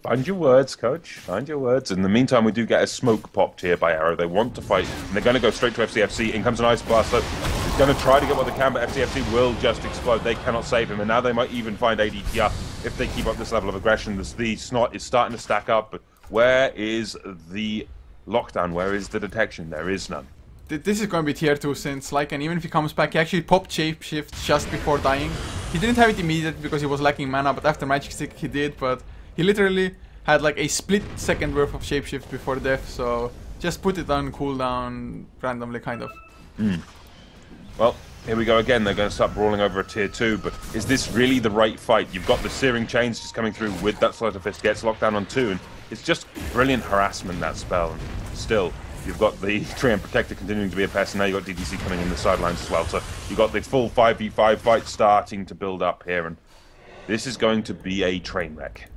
Speaker 2: Find your words, coach. Find your words. In the meantime, we do get a smoke popped here by Arrow. They want to fight, and they're going to go straight to FCFC. In comes an Ice Blast, so he's going to try to get what they can, but FCFC will just explode. They cannot save him, and now they might even find ADTR if they keep up this level of aggression. The Snot is starting to stack up, but where is the lockdown? Where is the detection? There is none.
Speaker 1: This is going to be tier 2 since Lycan, even if he comes back, he actually popped Shapeshift just before dying. He didn't have it immediately because he was lacking mana, but after Magic Stick he did, but he literally had like a split second worth of Shapeshift before death, so just put it on cooldown randomly, kind of.
Speaker 2: Well, here we go again. They're going to start brawling over a tier 2, but is this really the right fight? You've got the Searing Chains just coming through with that Sleight of Fist, gets locked down on 2, and it's just brilliant harassment, that spell. And still, you've got the Treant Protector continuing to be a pest, and now you've got DDC coming in the sidelines as well. So you've got the full 5v5 fight starting to build up here, and this is going to be a train wreck.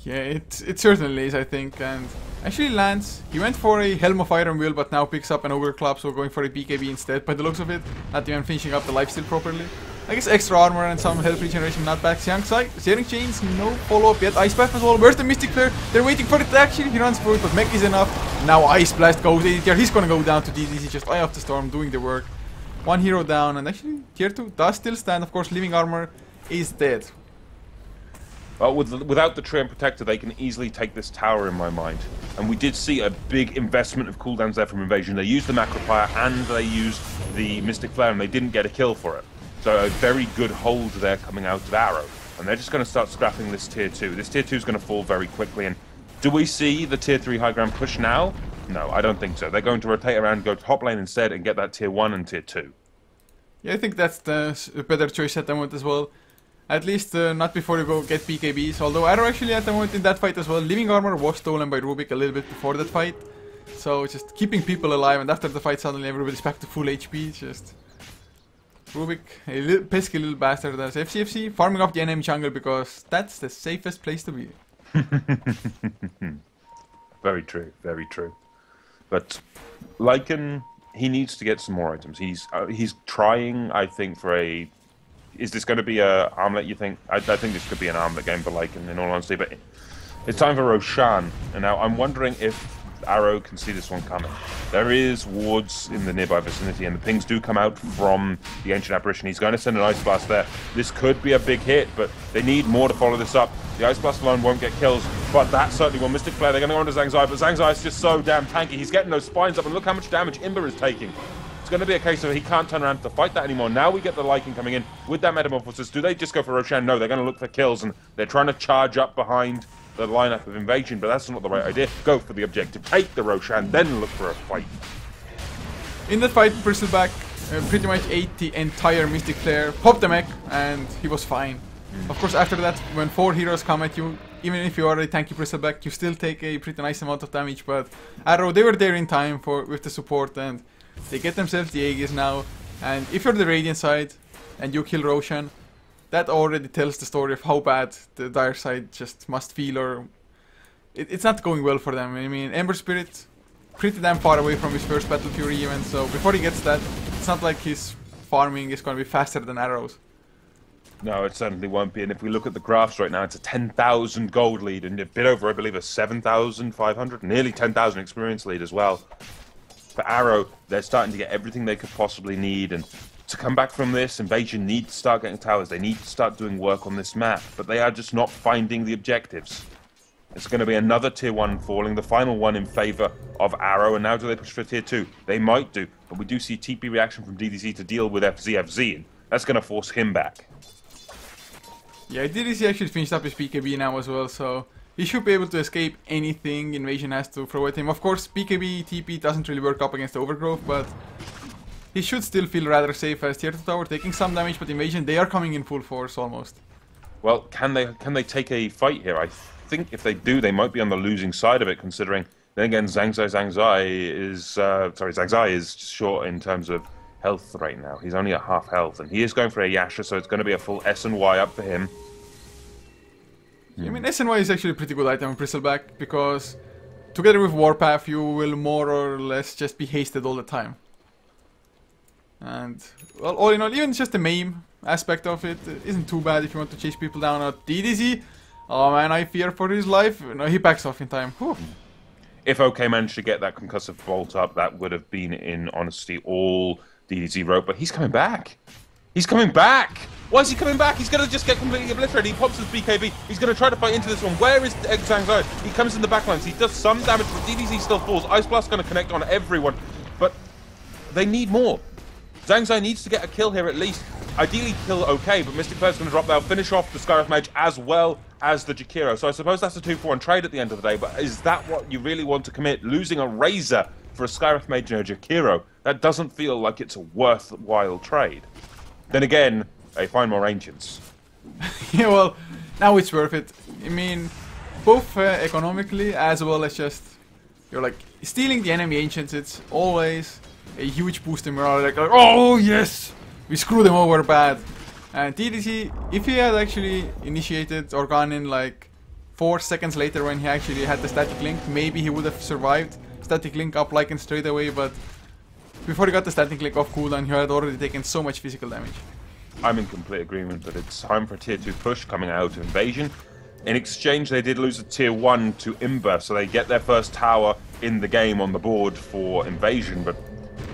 Speaker 1: Yeah, it certainly is, I think. And actually Lance, he went for a Helm of Iron Will, but now picks up an Overclap, so going for a BKB instead, by the looks of it. Not even finishing up the lifesteal properly. I guess extra armor and some health regeneration, not bad. Xiangsai, Searing Chains, no follow-up yet. Ice Blast as well, where's the Mystic Flare? They're waiting for it actually, he runs through it, but Mech is enough. Now Ice Blast goes ADTR, he's gonna go down to DDC, just Eye of the Storm, doing the work. One hero down, and actually tier 2 does still stand, of course, Living Armor is dead.
Speaker 2: Well, without the Treant Protector, they can easily take this tower in my mind. And we did see a big investment of cooldowns there from Invasion. They used the Macropire and they used the Mystic Flare, and they didn't get a kill for it. So a very good hold there coming out of Arrow. And they're just going to start scrapping this tier 2. This tier 2 is going to fall very quickly. And do we see the tier 3 high ground push now? No, I don't think so. They're going to rotate around, go top lane instead, and get that tier 1 and tier 2.
Speaker 1: Yeah, I think that's the better choice at the moment as well. At least not before you go get BKBs, although Arrow actually at the moment in that fight as well. Living Armor was stolen by Rubik a little bit before that fight. So just keeping people alive, and after the fight suddenly everybody's back to full HP. Just Rubik, a little pesky little bastard as FCFC, farming up the enemy jungle because that's the safest place to be.
Speaker 2: Very true, very true. But Lycan, he needs to get some more items. He's trying, I think, for a... Is this going to be a armlet, you think? I think this could be an armlet game for Lycan, in all honesty, but it's time for Roshan. And now I'm wondering if Arrow can see this one coming. There is wards in the nearby vicinity, and the pings do come out from the Ancient Apparition. He's going to send an Ice Blast there. This could be a big hit, but they need more to follow this up. The Ice Blast alone won't get kills, but that certainly will. Mystic Flare, they're going to go into Zhangzai, but Zhangzai is just so damn tanky. He's getting those spines up, and look how much damage Imber is taking. It's going to be a case of he can't turn around to fight that anymore. Now we get the Lycan coming in with that Metamorphosis. Do they just go for Roshan? No, they're going to look for kills, and they're trying to charge up behind the lineup of Invasion, but that's not the right idea. Go for the objective, take the Roshan, then look for a fight.
Speaker 1: In that fight, Bristleback pretty much ate the entire Mystic Flare, popped the mech, and he was fine. Of course, after that, when 4 heroes come at you, even if you are a tanky Bristleback, you still take a pretty nice amount of damage, but Arrow, they were there in time with the support, and they get themselves the Aegis now. And if you're the Radiant side and you kill Roshan, that already tells the story of how bad the Dire side just must feel, or it's not going well for them. I mean, Ember Spirit, pretty damn far away from his first Battle Fury even, so before he gets that, it's not like his farming is going to be faster than arrows.
Speaker 2: No, it certainly won't be. And if we look at the graphs right now, it's a 10,000 gold lead and a bit over, I believe, a 7,500, nearly 10,000 experience lead as well. For Arrow, they're starting to get everything they could possibly need, and to come back from this, Invasion need to start getting towers. They need to start doing work on this map, but they are just not finding the objectives. It's going to be another tier 1 falling, the final one in favour of Arrow, and now do they push for tier 2? They might do, but we do see TP reaction from DDC to deal with FZFZ, and that's going to force him back.
Speaker 1: Yeah, DDC actually finished up his BKB now as well, so he should be able to escape anything Invasion has to throw at him. Of course, BKB TP doesn't really work up against the Overgrowth, but he should still feel rather safe as tier 2 tower, taking some damage, but Invasion, they are coming in full force almost.
Speaker 2: Well, can they take a fight here? I think if they do, they might be on the losing side of it, considering, then again, Zhangzai is short in terms of health right now. He's only at half health, and he is going for a Yasha, so it's going to be a full S and Y up for him.
Speaker 1: I mean, SNY is actually a pretty good item in Bristleback, because together with Warpath, you will more or less just be hasted all the time. And, well, all in all, even just the MAME aspect of it isn't too bad if you want to chase people down. At DDZ, oh man, I fear for his life. No, he backs off in time. Whew.
Speaker 2: If OK managed to get that concussive bolt up, that would have been, in honesty, all DDZ wrote, but he's coming back. He's coming back! Why is he coming back? He's going to just get completely obliterated. He pops his BKB. He's going to try to fight into this one. Where is Zhangzai? He comes in the backlines. He does some damage, but DDZ still falls. Ice Blast going to connect on everyone, but they need more. Zhangzai needs to get a kill here at least. Ideally kill OK, but Mystic Flare's going to drop. They'll finish off the Skywrath Mage as well as the Jakiro. So I suppose that's a 2-for-1 trade at the end of the day, but is that what you really want to commit? Losing a Razor for a Skywrath Mage and a Jakiro? That doesn't feel like it's a worthwhile trade. Then again, they find more Ancients.
Speaker 1: Yeah, well, now it's worth it. I mean, both economically as well as just, you're like, stealing the enemy Ancients, it's always a huge boost in morale. Like, oh yes! We screwed them over bad. And TDC, if he had actually initiated or gone in like 4 seconds later when he actually had the static link, maybe he would have survived. Static link up like and straight away, but before he got the static link off cooldown, he had already taken so much physical damage.
Speaker 2: I'm in complete agreement that it's time for a tier 2 push coming out of Invasion. In exchange, they did lose a tier 1 to Imber, so they get their first tower in the game on the board for Invasion, but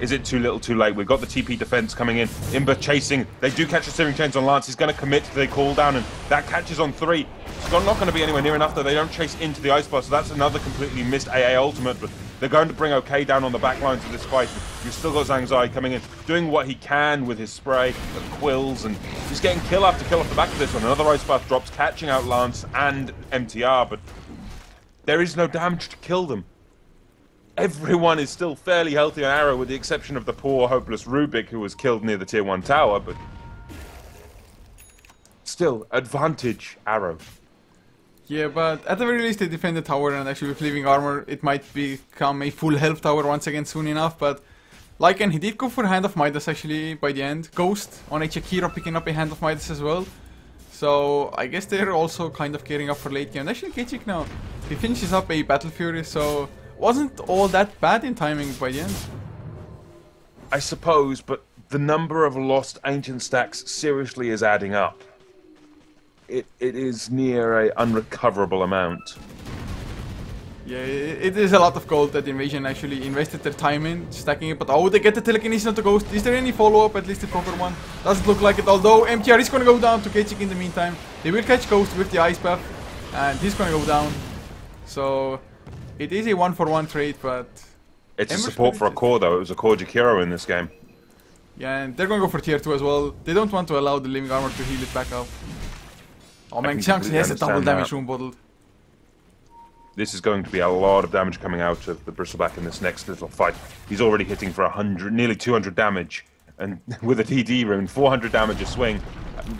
Speaker 2: is it too little too late? We've got the TP defense coming in. Imber chasing. They do catch the Searing Chains on Lance. He's going to commit to the cooldown, and that catches on 3. It's not going to be anywhere near enough, though. They don't chase into the Ice Blast, so that's another completely missed AA ultimate, but they're going to bring OK down on the back lines of this fight. You've still got Zhangzai coming in, doing what he can with his spray, the quills, and he's getting kill after kill off the back of this one. Another Ice Blast drops, catching out Lance and MTR, but there is no damage to kill them. Everyone is still fairly healthy on Arrow, with the exception of the poor, hopeless Rubik, who was killed near the tier 1 tower, but still, advantage Arrow.
Speaker 1: Yeah, but at the very least they defend the tower, and actually with Living Armor it might become a full health tower once again soon enough, but Lycan, he did go for Hand of Midas actually by the end. Ghost on a Jakiro picking up a Hand of Midas as well. So I guess they're also kind of gearing up for late game. And actually Kechik now, he finishes up a Battle Fury, so wasn't all that bad in timing by the end.
Speaker 2: I suppose, but the number of lost Ancient stacks seriously is adding up. It is near a unrecoverable amount.
Speaker 1: Yeah, it is a lot of gold that Invasion actually invested their time in, stacking it, but oh, they get the telekinesis on the Ghost. Is there any follow-up, at least a proper one? Doesn't look like it, although MTR is gonna go down to Kechik in the meantime. They will catch Ghost with the Ice Path, and he's gonna go down. So it is a 1-for-1 trade, but
Speaker 2: it's a support for a core, though. It was a core Jakiro in this game.
Speaker 1: Yeah, and they're gonna go for tier 2 as well. They don't want to allow the Living Armor to heal it back up. Oh man, Xiangxi has a double damage room bottled.
Speaker 2: This is going to be a lot of damage coming out of the Bristleback in this next little fight. He's already hitting for 100, nearly 200 damage. And with a TD rune, 400 damage a swing.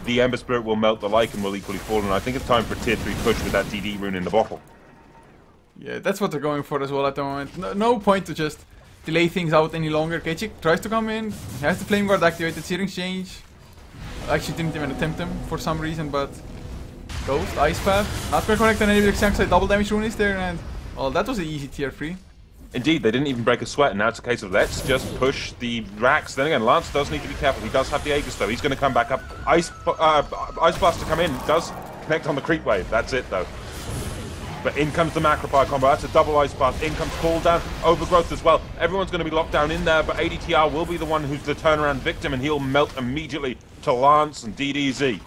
Speaker 2: The Ember Spirit will melt, the Lycan will equally fall, and I think it's time for a tier 3 push with that DD rune in the bottle.
Speaker 1: Yeah, that's what they're going for as well at the moment. No point to just delay things out any longer. Kechik tries to come in. He has the Flame Guard activated. Searing Exchange. Actually didn't even attempt him for some reason, but Ghost, Ice Path. Not gonna connect on any of the Xiangsai. Double damage rune is there, and well, that was an easy tier 3.
Speaker 2: Indeed, they didn't even break a sweat, and now it's a case of let's just push the racks. Then again, Lance does need to be careful. He does have the Aegis, though. He's going to come back up. Ice Blast to come in. Does connect on the creep wave. That's it, though. But in comes the Macropire combo. That's a double Ice Blast. In comes Call Down. Overgrowth as well. Everyone's going to be locked down in there, but ADTR will be the one who's the turnaround victim, and he'll melt immediately to Lance and DDZ.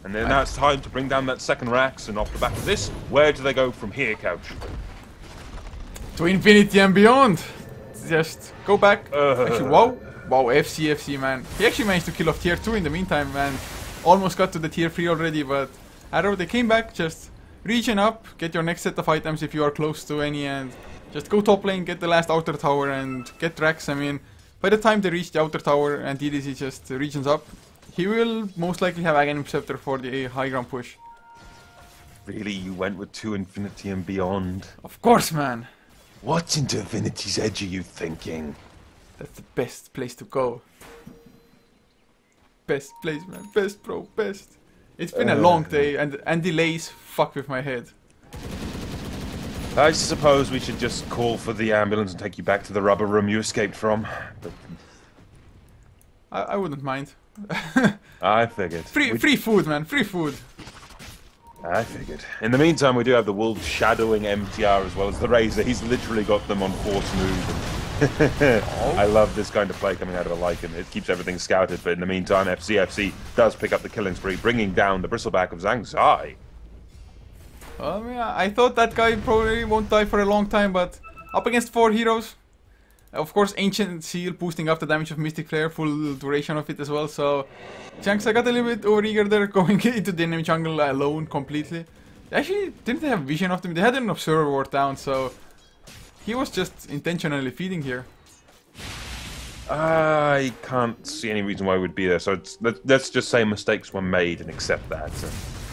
Speaker 2: And then now it's time to bring down that second Rax, and off the back of this, where do they go from here, Couch?
Speaker 1: To infinity and beyond. Just go back. Actually, wow, FC, man. He actually managed to kill off tier 2 in the meantime, man. Almost got to the tier 3 already, but Arrow, they came back. Just regen up, get your next set of items if you are close to any, and just go top lane, get the last outer tower, and get Drax. I mean, by the time they reach the outer tower and DDZ just regions up, he will most likely have Aghanim Scepter for the high ground push.
Speaker 2: Really, you went with 2 infinity and beyond?
Speaker 1: Of course, man.
Speaker 2: What into infinity's edge are you thinking?
Speaker 1: That's the best place to go. Best place, man. Best, bro. Best. It's been a long day, and delays fuck with my head.
Speaker 2: I suppose we should just call for the ambulance and take you back to the rubber room you escaped from. But
Speaker 1: I wouldn't mind.
Speaker 2: I figured.
Speaker 1: Free food, man. Free food.
Speaker 2: I figured. In the meantime, we do have the Wolf shadowing MTR as well as the Razor. He's literally got them on force move. I love this kind of play coming out of a Lycan. It keeps everything scouted, but in the meantime, FCFC does pick up the killing spree, bringing down the Bristleback of Zhang Zai.
Speaker 1: Yeah, I thought that guy probably won't die for a long time, but up against 4 heroes. Of course, Ancient Seal boosting up the damage of Mystic Flare, full duration of it as well, so Zhang Zai got a little bit overeager there, going into the enemy jungle alone completely. Actually, didn't they have vision of them? They had an Observer Ward down, so he was just intentionally feeding here.
Speaker 2: I can't see any reason why he would be there, so let's just say mistakes were made and accept that.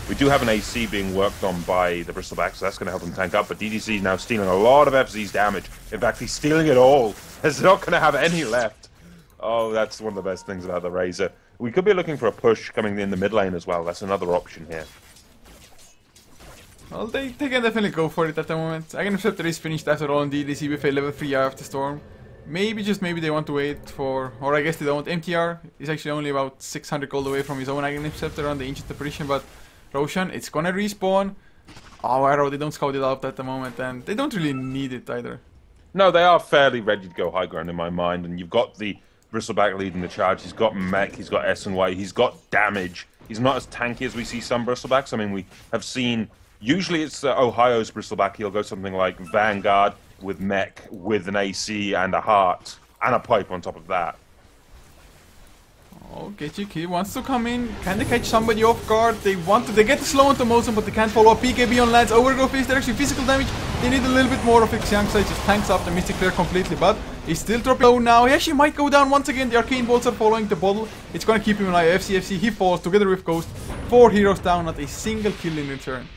Speaker 2: We do have an AC being worked on by the Bristleback, so that's going to help him tank up, but DDC is now stealing a lot of FZ's damage. In fact, he's stealing it all. He's not going to have any left. Oh, that's one of the best things about the Razor. We could be looking for a push coming in the mid lane as well. That's another option here.
Speaker 1: Well, they can definitely go for it at the moment. Aghanim Scepter is finished after all, and DDC with a level 3 Eye of the Storm. Maybe, just maybe, they want to wait for... Or I guess they don't. MTR is actually only about 600 gold away from his own Aghanim Scepter on the Ancient Apparition, but Roshan, it's gonna respawn. Oh, Arrow, they don't scout it out at the moment, and they don't really need it either.
Speaker 2: No, they are fairly ready to go high ground in my mind, and you've got the Bristleback leading the charge. He's got mech, he's got S&Y, he's got damage. He's not as tanky as we see some Bristlebacks. I mean, we have seen... Usually it's Ohio's Bristleback. He'll go something like Vanguard with mech, with an AC and a heart, and a pipe on top of that.
Speaker 1: Oh, Kechik wants to come in. Can they catch somebody off guard? They get the slow onto Mosen, but they can't follow up. BKB on Lance. Overgrowth is there, actually physical damage. They need a little bit more of it. Xiangsai just tanks up the Mystic Flare completely, but he's still dropping low now. He actually might go down once again. The Arcane Bolts are following the bottle. It's gonna keep him alive. FCFC, he falls together with Ghost. 4 heroes down, not a single kill in return.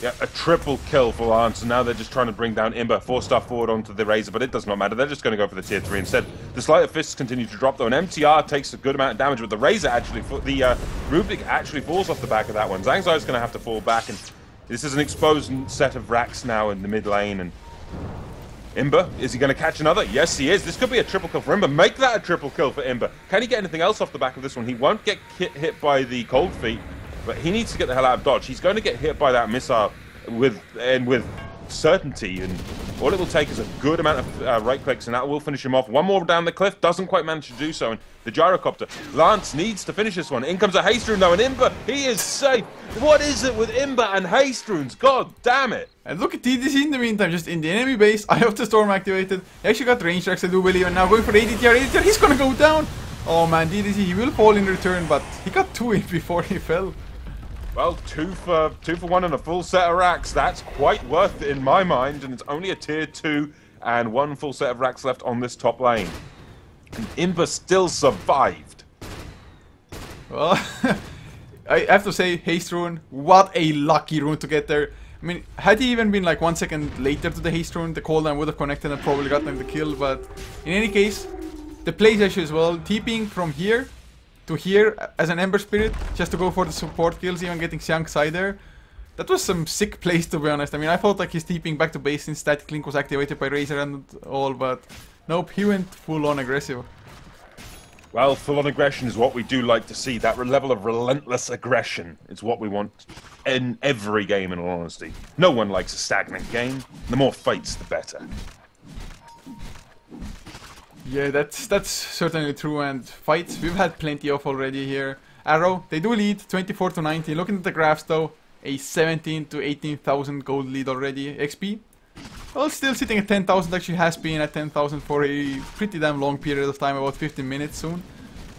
Speaker 2: Yeah, a triple kill for Lance, and now they're just trying to bring down Imber, 4-star forward onto the Razor, but it does not matter. They're just going to go for the tier 3 instead. The Sleight of Fists continue to drop, though, and MTR takes a good amount of damage, but the Razor actually, the Rubik actually falls off the back of that one. Zhang Zai is going to have to fall back, and this is an exposed set of racks now in the mid lane, and Imber, is he going to catch another? Yes, he is. This could be a triple kill for Imber. Make that a triple kill for Imber. Can he get anything else off the back of this one? He won't get hit by the Cold Feet, but he needs to get the hell out of dodge. He's going to get hit by that missile with certainty, and all it will take is a good amount of right clicks, and that will finish him off. One more down the cliff, doesn't quite manage to do so, and the Gyrocopter. Lance needs to finish this one. In comes a Haste Rune, though, and Imber, he is safe. What is it with Imber and Haste Runes? God damn it.
Speaker 1: And look at DDC in the meantime, just in the enemy base. Eye of the Storm activated. He actually got range tracks, I do believe, and now going for ADTR. ADTR, he's gonna go down. Oh man, DDC, he will fall in return, but he got 2 in before he fell.
Speaker 2: Well, two for 1 and a full set of racks. That's quite worth it in my mind, and it's only a tier 2 and 1 full set of racks left on this top lane. And Imber still survived.
Speaker 1: Well, I have to say, Haste Rune, what a lucky rune to get there. I mean, had he even been like 1 second later to the haste rune, the cooldown would have connected and probably gotten the kill. But in any case, the plays issue as well. TPing from here to here as an Ember Spirit, just to go for the support kills, even getting Xiang Sai there. That was some sick plays, to be honest. I mean, I thought like his TPing back to base since Static Link was activated by Razor and all, but nope, he went full on aggressive.
Speaker 2: Well, full-on aggression is what we do like to see. That level of relentless aggression is what we want in every game, in all honesty. No one likes a stagnant game. The more fights, the better.
Speaker 1: Yeah, that's certainly true, and fights we've had plenty of already here. Arrow, they do lead 24 to 19. Looking at the graphs though, a 17 to 18,000 gold lead already. XP, well, still sitting at 10,000, actually has been at 10,000 for a pretty damn long period of time, about 15 minutes soon.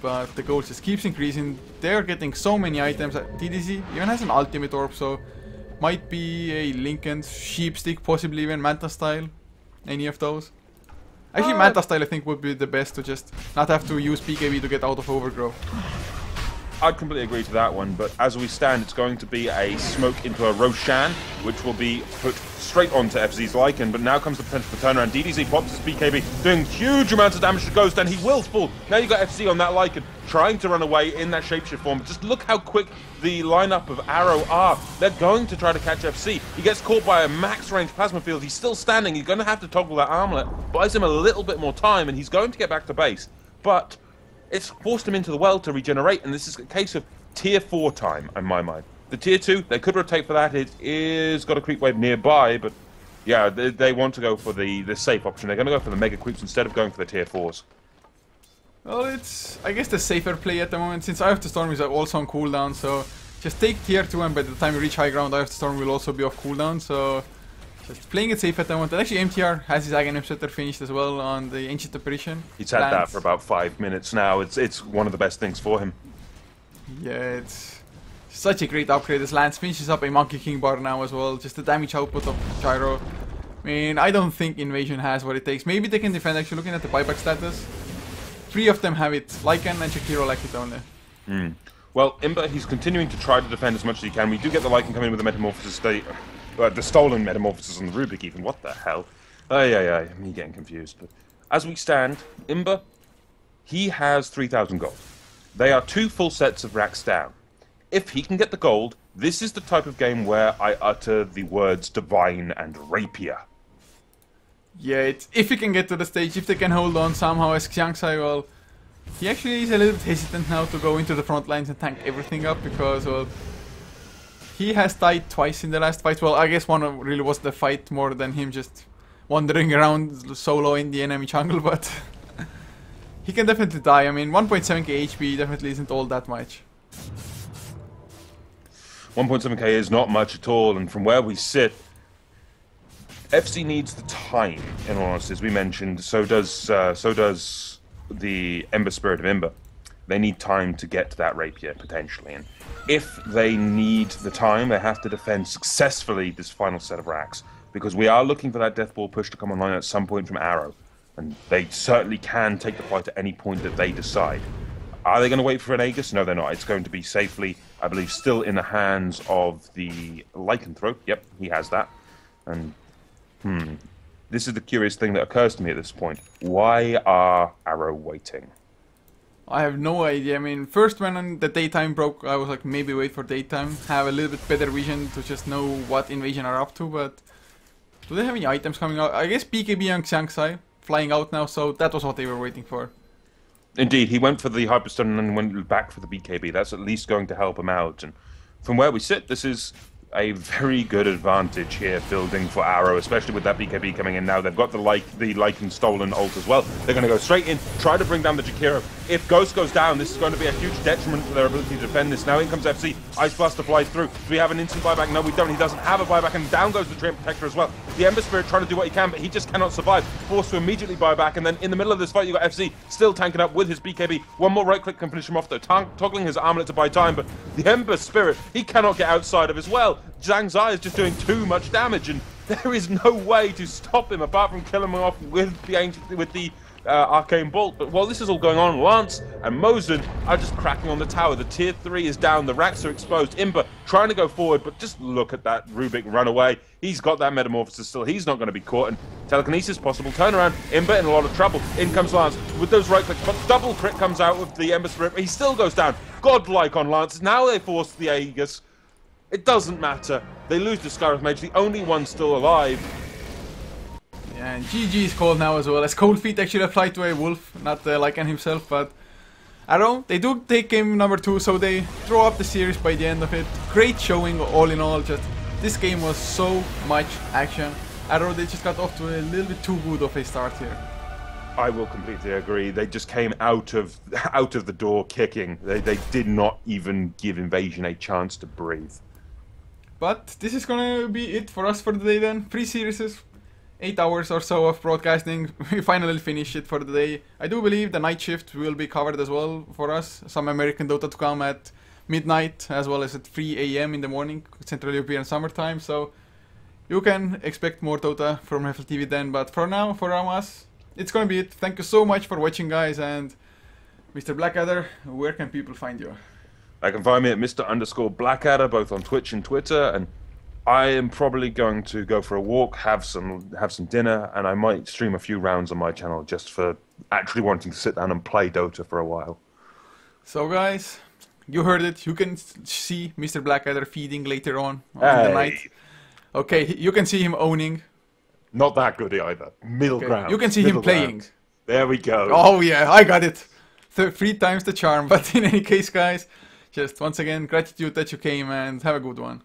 Speaker 1: But the gold just keeps increasing. They're getting so many items. TDC even has an ultimate orb, so might be a Linken's sheep stick, possibly even Manta style. Any of those. Actually, Manta style I think would be the best to just not have to use BKB to get out of overgrowth.
Speaker 2: I'd completely agree to that one, but as we stand, it's going to be a smoke into a Roshan, which will be put straight onto FZ's Lycan, but now comes the potential for turnaround. DDZ pops his BKB, doing huge amounts of damage to Ghost, and he will fall. Now you've got FZ on that Lycan, trying to run away in that shapeshift form. Just look how quick the lineup of Arrow are. They're going to try to catch FC. He gets caught by a max range plasma field. He's still standing. He's going to have to toggle that armlet. Buys him a little bit more time, and he's going to get back to base. But it's forced him into the well to regenerate, and this is a case of tier 4 time, in my mind. The tier 2, they could rotate for that. It is got a creep wave nearby, but yeah, they want to go for the safe option. They're going to go for the mega creeps instead of going for the tier 4s.
Speaker 1: Well, it's, I guess, the safer play at the moment, since Eye of the Storm is also on cooldown, so just take tier 2, and by the time you reach high ground, Eye of the Storm will also be off cooldown, so just playing it safe at the moment. And actually, MTR has his Aghanim Scepter finished as well on the Ancient Apparition.
Speaker 2: He's had that for about 5 minutes now. It's one of the best things for him.
Speaker 1: Yeah, it's such a great upgrade. This Lance finishes up a Monkey King bar now as well. Just the damage output of Gyro. I mean, I don't think Invasion has what it takes. Maybe they can defend, actually, looking at the buyback status. 3 of them have it. Lycan and Shakiro like it only.
Speaker 2: Well, Imber, he's continuing to try to defend as much as he can. We do get the Lycan coming in with the Metamorphosis state. The stolen Metamorphosis on the Rubik even. What the hell? Yeah, me getting confused. But as we stand, Imber, he has 3,000 gold. They are 2 full sets of racks down. If he can get the gold, this is the type of game where I utter the words Divine and Rapier.
Speaker 1: Yeah, it's, if he can get to the stage, if they can hold on somehow as Xiang Sai, well, he actually is a little bit hesitant now to go into the front lines and tank everything up, because, well, he has died twice in the last fight. Well, I guess one really was the fight more than him just wandering around solo in the enemy jungle, but he can definitely die. I mean, 1.7k HP definitely isn't all that much.
Speaker 2: 1.7k is not much at all, and from where we sit, FC needs the time, in all honesty, as we mentioned. So does the Ember Spirit of Imber. They need time to get to that Rapier, potentially. And if they need the time, they have to defend successfully this final set of racks. Because we are looking for that Death Ball push to come online at some point from Arrow. And they certainly can take the fight at any point that they decide. Are they going to wait for an Aegis? No, they're not. It's going to be safely, I believe, still in the hands of the Lycanthrope. Yep, he has that. And, this is the curious thing that occurs to me at this point. Why are Arrow waiting?
Speaker 1: I have no idea. I mean, first when the daytime broke, I was like, maybe wait for daytime. Have a little bit better vision to just know what Invasion are up to, but do they have any items coming out? I guess BKB and Xiang Sai flying out now, so that was what they were waiting for. Indeed,
Speaker 2: he went for the Hyperstone and then went back for the BKB. That's at least going to help him out. And from where we sit, this is a very good advantage here building for Arrow, especially with that BKB coming in now. They've got the Lycan stolen ult as well. They're going to go straight in, try to bring down the Jakiro. If Ghost goes down, this is going to be a huge detriment to their ability to defend this. Now in comes FC. Ice Blaster flies through. Do we have an instant buyback? No, we don't. He doesn't have a buyback, and down goes the Treant Protector as well. The Ember Spirit trying to do what he can, but he just cannot survive. Forced to immediately buy back, and then in the middle of this fight, you got FC still tanking up with his BKB. One more right click can finish him off, though, toggling his armlet to buy time, but the Ember Spirit, he cannot get outside of his well. Zhang Zai is just doing too much damage, and there is no way to stop him apart from killing him off with the Arcane Bolt. But while this is all going on, Lance and Mosen are just cracking on the tower. The tier 3 is down, the racks are exposed. Imber trying to go forward, but just look at that Rubik run away. He's got that metamorphosis still. He's not going to be caught, and telekinesis possible. Turn around, Imber in a lot of trouble. In comes Lance with those right clicks, but double crit comes out of the Ember Spirit. He still goes down. Godlike on Lance. Now they force the Aegis. It doesn't matter. They lose to Scarif Mage, the only one still alive.
Speaker 1: Yeah, and GG is called now as well, as Cold Feet actually applied to a Wolf, not Lycan himself, but I don't know, they do take game number 2, so they draw up the series by the end of it. Great showing all in all, just this game was so much action. I don't know, they just got off to a little bit too good of a start here.
Speaker 2: I will completely agree. They just came out of the door kicking. They did not even give Invasion a chance to breathe.
Speaker 1: But this is gonna be it for us for the day then. 3 series, 8 hours or so of broadcasting. We finally finished it for the day. I do believe the night shift will be covered as well for us. Some American Dota to come at midnight as well as at 3 AM in the morning, Central European summertime. So you can expect more Dota from HeflaTV then. But for now, for us, it's gonna be it. Thank you so much for watching, guys. And Mr. Blackadder, where can people find you?
Speaker 2: I can find me at Mr_Blackadder both on Twitch and Twitter, and I am probably going to go for a walk, have some dinner, and I might stream a few rounds on my channel just for actually wanting to sit down and play Dota for a while.
Speaker 1: So guys, you heard it. You can see Mr. Blackadder feeding later on in the night. Okay, you can see him owning.
Speaker 2: Not that good either. Middle ground.
Speaker 1: You can see him playing.
Speaker 2: There we go.
Speaker 1: Oh yeah, I got it. 3 times the charm. But in any case, guys, just once again, gratitude that you came and have a good one.